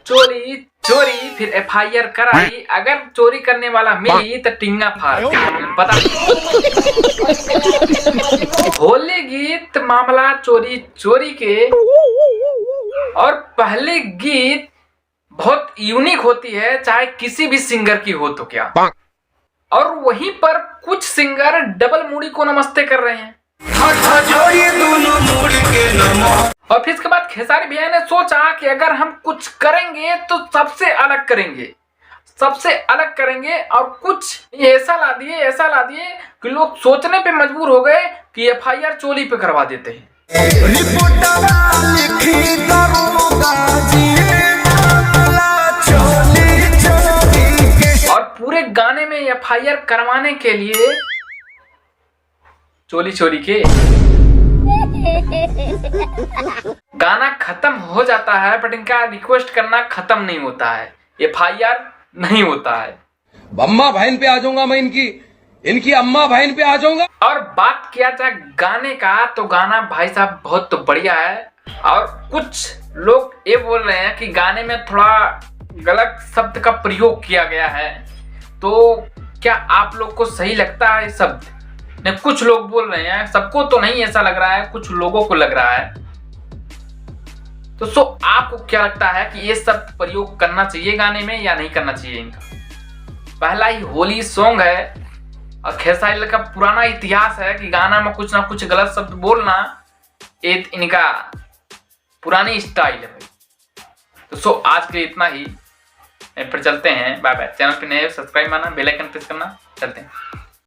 चोरी चोरी फिर एफआईआर कराई, अगर चोरी करने वाला मिली तो टिंगा फाड़ पता। होली गीत मामला चोरी चोरी के, और पहले गीत बहुत यूनिक होती है चाहे किसी भी सिंगर की हो तो क्या, और वहीं पर कुछ सिंगर डबल मुड़ी को नमस्ते कर रहे हैं। और फिर इसके बाद खेसारी भैया ने सोचा कि अगर हम कुछ करेंगे तो सबसे अलग करेंगे, सबसे अलग करेंगे, और कुछ ऐसा ला दिए कि लोग सोचने पे मजबूर हो गए कि एफआईआर चोली पे करवा देते हैं। और पूरे गाने में एफआईआर करवाने के लिए चोली चोरी के गाना खत्म हो जाता है, बट इनका रिक्वेस्ट करना खत्म नहीं होता है, एफआईआर नहीं होता है। अम्मा बहन पे आ जाऊंगा मैं, इनकी अम्मा बहन पे आ जाऊंगा। और बात किया जाए गाने का तो गाना भाई साहब बहुत तो बढ़िया है, और कुछ लोग ये बोल रहे हैं कि गाने में थोड़ा गलत शब्द का प्रयोग किया गया है, तो क्या आप लोग को सही लगता है शब्द? कुछ लोग बोल रहे हैं, सबको तो नहीं ऐसा लग रहा है, कुछ लोगों को लग रहा है। तो आपको क्या लगता है कि ये सब प्रयोग करना चाहिए गाने में या नहीं करना चाहिए इनका? पहला ही होली सॉन्ग है, और खेसारी का पुराना इतिहास है कि गाना में कुछ ना कुछ गलत शब्द बोलना ये इनका पुरानी स्टाइल है भाई। तो आज के लिए इतना ही, फिर चलते हैं, बाय बाय। चैनल पे नए सब्सक्राइब करना, बेल आइकन प्रेस करना, चलते हैं।